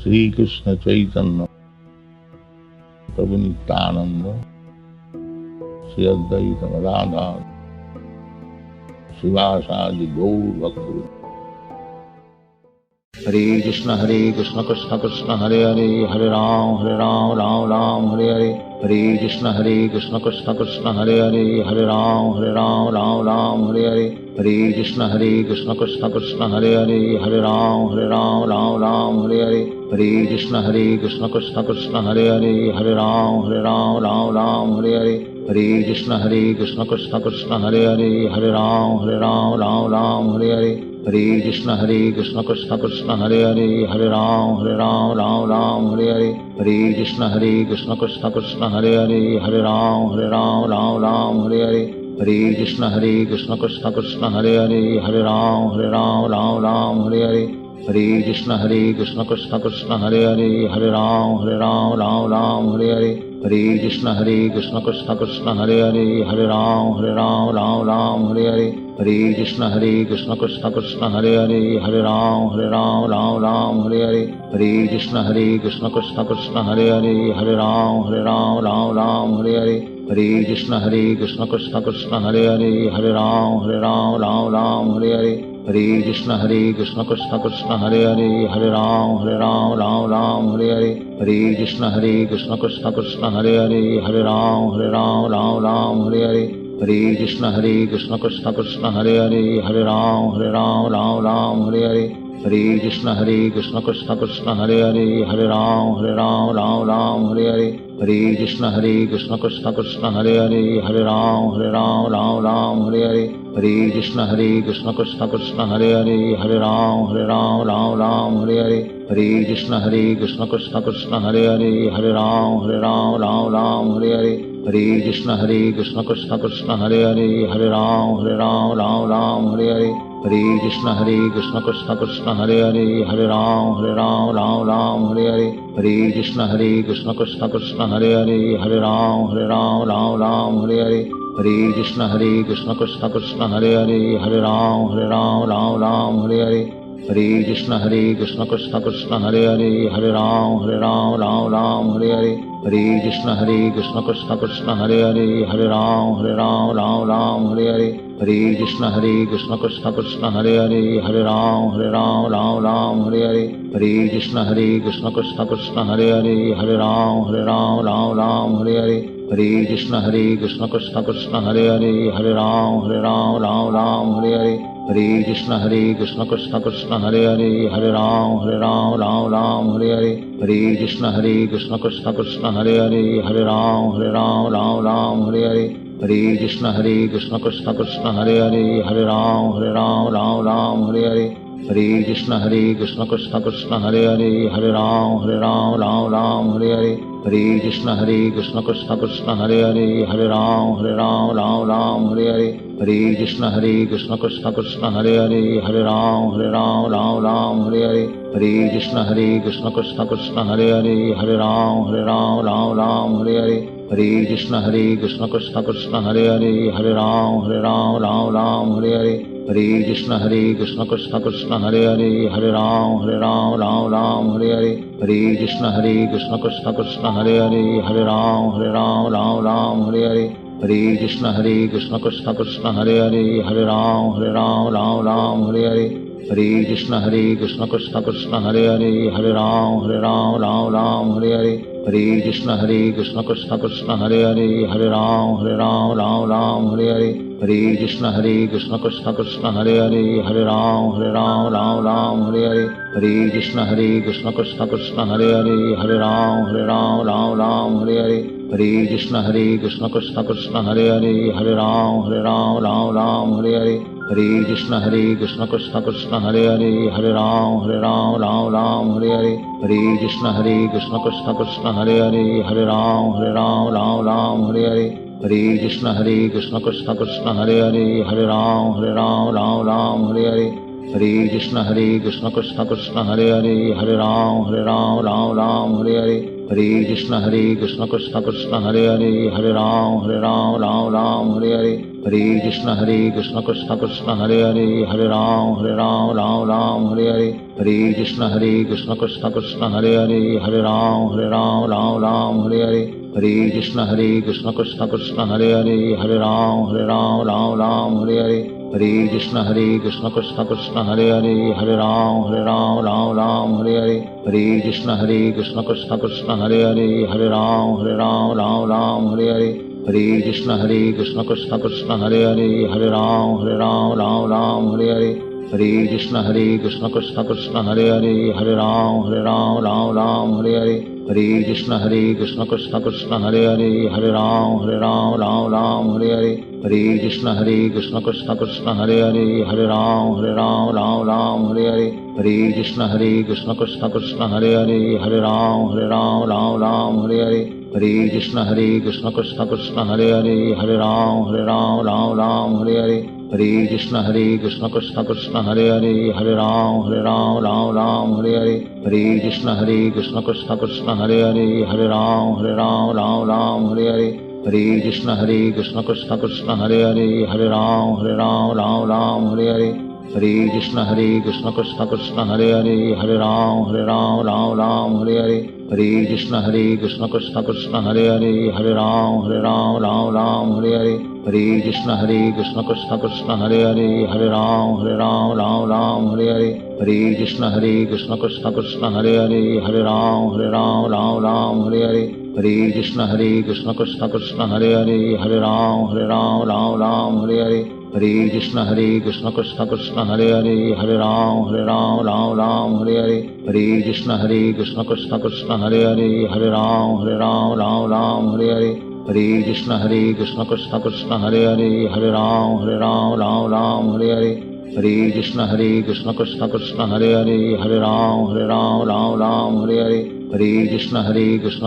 श्री कृष्ण चैतन्य प्रभु नित्यानंद श्री अद्वैत गदाधर शिवासादि गौर भक्त। हरे कृष्ण कृष्ण कृष्ण हरे हरे, हरे राम राम राम हरे हरे। हरे कृष्ण कृष्ण कृष्ण हरे हरे, हरे राम राम हरे हरे। हरे कृष्ण कृष्ण कृष्ण हरे हरे, हरे राम राम हरे हरे। हरे कृष्ण कृष्ण कृष्ण हरे हरे, हरे राम राम हरे हरे। हरे कृष्ण कृष्ण कृष्ण हरे हरे, हरे राम राम हरे हरे। हरे कृष्ण कृष्ण कृष्ण हरे हरे, हरे राम हरे हरे। हरे कृष्ण कृष्ण कृष्ण हरे हरे, हरे राम हरे हरे। हरे कृष्ण कृष्ण कृष्ण हरे हरे, हरे राम हरे हरे। हरे कृष्ण कृष्ण कृष्ण हरे हरे, हरे राम हरे हरे। हरे कृष्ण कृष्ण कृष्ण हरे हरे, हरे राम हरे हरे। हरे कृष्ण कृष्ण कृष्ण हरे हरे, हरे राम हरे हरे। हरे कृष्ण कृष्ण कृष्ण हरे हरे, हरे राम हरे हरे। हरे कृष्ण कृष्ण कृष्ण हरे हरे, हरे राम हरे हरे। हरे कृष्ण कृष्ण कृष्ण हरे हरे, हरे राम हरे हरे। हरे कृष्ण कृष्ण कृष्ण हरे हरे, हरे राम हरे हरे। हरे कृष्ण कृष्ण कृष्ण हरे हरे, हरे राम हरे हरे। हरे कृष्ण कृष्ण कृष्ण हरे हरे, हरे राम हरे हरे। हरे कृष्ण कृष्ण कृष्ण हरे हरे, हरे राम हरे हरे। हरे कृष्ण कृष्ण कृष्ण हरे हरे, हरे राम हरे हरे। हरे कृष्ण कृष्ण कृष्ण हरे हरे, हरे राम हरे हरे। हरे कृष्ण कृष्ण कृष्ण हरे हरे, हरे राम हरे हरे। हरे कृष्ण कृष्ण कृष्ण हरे हरे, हरे राम हरे हरे। हरे कृष्ण कृष्ण कृष्ण हरे हरे, हरे राम हरे हरे। हरे कृष्ण कृष्ण कृष्ण हरे हरे, हरे राम हरे हरे। हरे कृष्ण कृष्ण कृष्ण हरे हरे, हरे राम हरे हरे। हरे कृष्ण कृष्ण कृष्ण हरे हरे, हरे राम हरे हरे। हरे कृष्ण कृष्ण कृष्ण हरे हरे, हरे राम हरे हरे। हरे कृष्ण कृष्ण कृष्ण हरे हरे, हरे राम हरे हरे। हरे कृष्ण कृष्ण कृष्ण हरे हरे, हरे राम हरे हरे। हरे कृष्ण कृष्ण कृष्ण हरे हरे, हरे राम हरे हरे। हरे कृष्ण कृष्ण कृष्ण हरे हरे, हरे राम हरे हरे। हरे कृष्ण कृष्ण कृष्ण हरे हरे, हरे राम हरे हरे। हरे कृष्ण कृष्ण कृष्ण हरे हरे, हरे राम हरे हरे। हरे कृष्ण कृष्ण कृष्ण हरे हरे, हरे राम हरे हरे। हरे कृष्ण कृष्ण कृष्ण हरे हरे, हरे राम हरे हरे। हरे कृष्ण कृष्ण कृष्ण हरे हरे, हरे राम हरे हरे। हरे कृष्ण कृष्ण कृष्ण हरे हरे, हरे राम हरे हरे। हरे कृष्ण कृष्ण कृष्ण हरे हरे, हरे राम हरे हरे। हरे कृष्ण कृष्ण कृष्ण हरे हरे, हरे राम हरे हरे। हरे कृष्ण कृष्ण कृष्ण हरे हरे, हरे राम हरे हरे। हरे कृष्ण कृष्ण कृष्ण हरे हरे, हरे राम हरे हरे। हरे कृष्ण कृष्ण कृष्ण हरे हरे, हरे राम हरे हरे। हरे कृष्ण कृष्ण कृष्ण हरे हरे, हरे राम हरे हरे। हरे कृष्ण कृष्ण कृष्ण हरे हरे, हरे राम हरे हरे। हरे कृष्ण कृष्ण कृष्ण हरे हरे, हरे राम हरे हरे। हरे कृष्ण कृष्ण कृष्ण हरे हरे, हरे राम हरे हरे। हरे कृष्ण कृष्ण कृष्ण हरे हरे, हरे राम हरे हरे। हरे कृष्ण कृष्ण कृष्ण हरे हरे, हरे राम हरे हरे। हरे कृष्ण कृष्ण कृष्ण हरे हरे, हरे राम हरे हरे। हरे कृष्ण कृष्ण कृष्ण हरे हरे, हरे राम हरे हरे। हरे कृष्ण कृष्ण कृष्ण हरे हरे, हरे राम राम राम हरे हरे, हरे कृष्ण कृष्ण कृष्ण हरे हरे, हरे राम राम हरे हरे, हरे कृष्ण कृष्ण कृष्ण हरे हरे, हरे राम राम हरे हरे, हरे कृष्ण कृष्ण कृष्ण हरे हरे, हरे राम राम हरे हरे, हरे कृष्ण कृष्ण कृष्ण हरे हरे, हरे राम राम हरे हरे, हरे कृष्ण कृष्ण कृष्ण हरे हरे, हरे राम राम हरे हरे, हरे कृष्ण कृष्ण कृष्ण हरे हरे, हरे राम हरे हरे, हरे कृष्ण कृष्ण कृष्ण हरे हरे, हरे राम हरे हरे, हरे कृष्ण कृष्ण कृष्ण हरे हरे, हरे राम हरे हरे, हरे कृष्ण कृष्ण कृष्ण हरे हरे, हरे राम हरे हरे, हरे कृष्ण कृष्ण कृष्ण हरे हरे, हरे राम हरे हरे, हरे कृष्ण कृष्ण कृष्ण हरे हरे, हरे राम हरे हरे, हरे कृष्ण कृष्ण कृष्ण हरे हरे, हरे राम हरे हरे, हरे कृष्ण कृष्ण कृष्ण हरे हरे, हरे राम हरे हरे, हरे कृष्ण कृष्ण कृष्ण हरे हरे, हरे राम हरे हरे, हरे कृष्ण कृष्ण कृष्ण हरे हरे, हरे राम हरे हरे, हरे कृष्ण कृष्ण कृष्ण हरे हरे, हरे राम हरे हरे, हरे कृष्ण कृष्ण कृष्ण हरे हरे, हरे राम हरे हरे, हरे कृष्ण कृष्ण कृष्ण हरे हरे, हरे राम हरे हरे, हरे कृष्ण कृष्ण कृष्ण हरे हरे, हरे राम हरे हरे, हरे कृष्ण कृष्ण कृष्ण हरे हरे, हरे राम हरे हरे, हरे कृष्ण कृष्ण कृष्ण हरे हरे, हरे राम हरे हरे, हरे कृष्ण कृष्ण कृष्ण हरे हरे, हरे राम हरे हरे, हरे कृष्ण कृष्ण कृष्ण हरे हरे, हरे राम हरे हरे, हरे कृष्ण कृष्ण कृष्ण हरे हरे, हरे राम हरे हरे, हरे कृष्ण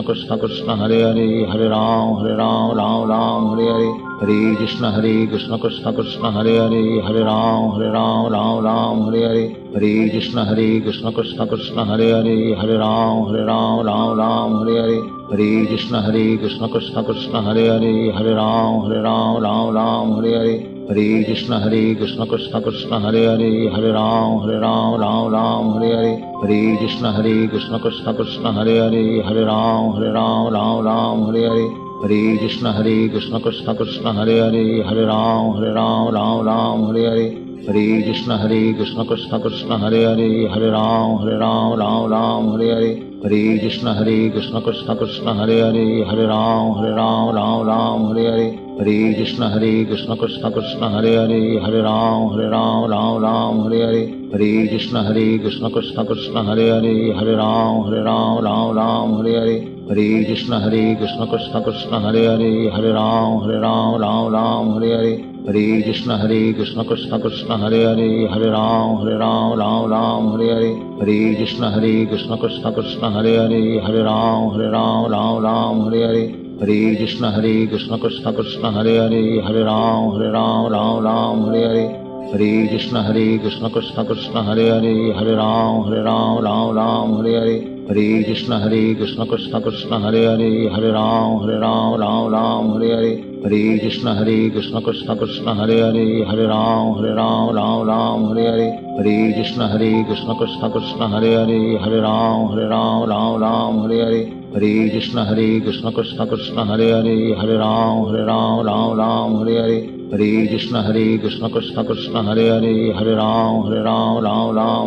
कृष्ण कृष्ण हरे हरे, हरे राम हरे हरे, हरे कृष्ण कृष्ण कृष्ण हरे हरे, हरे राम हरे हरे, हरे कृष्ण कृष्ण कृष्ण हरे हरे, हरे राम हरे हरे, हरे कृष्ण कृष्ण कृष्ण हरे हरे, हरे राम हरे हरे, हरे कृष्ण कृष्ण कृष्ण हरे हरे, हरे राम हरे हरे, हरे कृष्ण कृष्ण कृष्ण हरे हरे, हरे राम हरे हरे, हरे कृष्ण कृष्ण कृष्ण हरे हरे, हरे राम हरे हरे, हरे कृष्ण कृष्ण कृष्ण हरे हरे, हरे राम हरे हरे, हरे कृष्ण कृष्ण कृष्ण हरे हरे, हरे राम हरे हरे, हरे कृष्ण कृष्ण कृष्ण हरे हरे, हरे राम हरे हरे, हरे कृष्ण कृष्ण कृष्ण हरे हरे, हरे राम हरे हरे, हरे कृष्ण कृष्ण कृष्ण हरे हरे, हरे राम हरे हरे, हरे कृष्ण कृष्ण कृष्ण हरे हरे, हरे राम हरे हरे, हरे कृष्ण कृष्ण कृष्ण हरे हरे, हरे राम हरे हरे, हरे कृष्ण कृष्ण कृष्ण हरे हरे, हरे राम हरे हरे, हरे कृष्ण कृष्ण कृष्ण हरे हरे, हरे राम हरे हरे, हरे कृष्ण कृष्ण कृष्ण हरे हरे, हरे राम हरे हरे, हरे कृष्ण कृष्ण कृष्ण हरे हरे, हरे राम हरे हरे, हरे कृष्ण कृष्ण कृष्ण हरे हरे,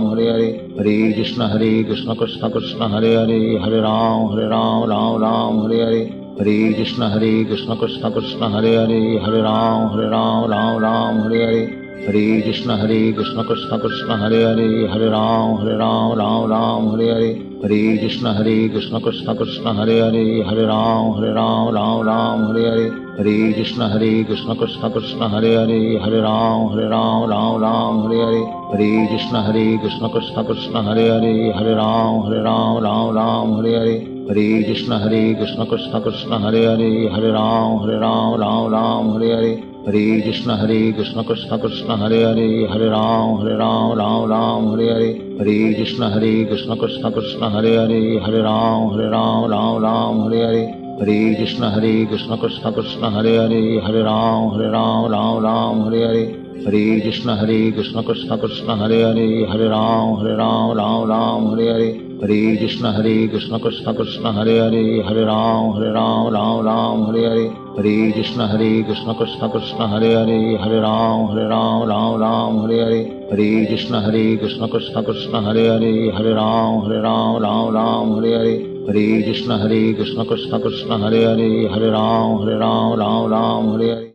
हरे राम हरे हरे, हरे कृष्ण कृष्ण कृष्ण हरे हरे, हरे राम हरे हरे, हरे कृष्ण कृष्ण कृष्ण हरे हरे, हरे राम हरे हरे, हरे कृष्ण कृष्ण कृष्ण हरे हरे, हरे राम हरे हरे, हरे कृष्ण कृष्ण कृष्ण हरे हरे, हरे राम हरे हरे, हरे कृष्ण कृष्ण कृष्ण हरे हरे, हरे राम हरे हरे, हरे कृष्ण कृष्ण कृष्ण हरे हरे, हरे राम हरे हरे, हरे कृष्ण कृष्ण कृष्ण हरे हरे, हरे राम हरे हरे, हरे कृष्ण कृष्ण कृष्ण हरे हरे, हरे राम राम राम हरे हरे, हरे कृष्ण कृष्ण कृष्ण हरे हरे, हरे राम राम राम हरे हरे, हरे कृष्ण कृष्ण कृष्ण हरे हरे, हरे राम राम हरे हरे, हरे कृष्ण कृष्ण कृष्ण हरे हरे, हरे राम राम हरे हरे, हरे कृष्ण कृष्ण कृष्ण हरे हरे, हरे राम राम हरे हरे, हरे कृष्ण कृष्ण कृष्ण हरे हरे, हरे राम हरे हरे, हरे कृष्ण कृष्ण कृष्ण हरे हरे, हरे राम हरे हरे, हरे कृष्ण कृष्ण कृष्ण हरे हरे, हरे राम हरे हरे।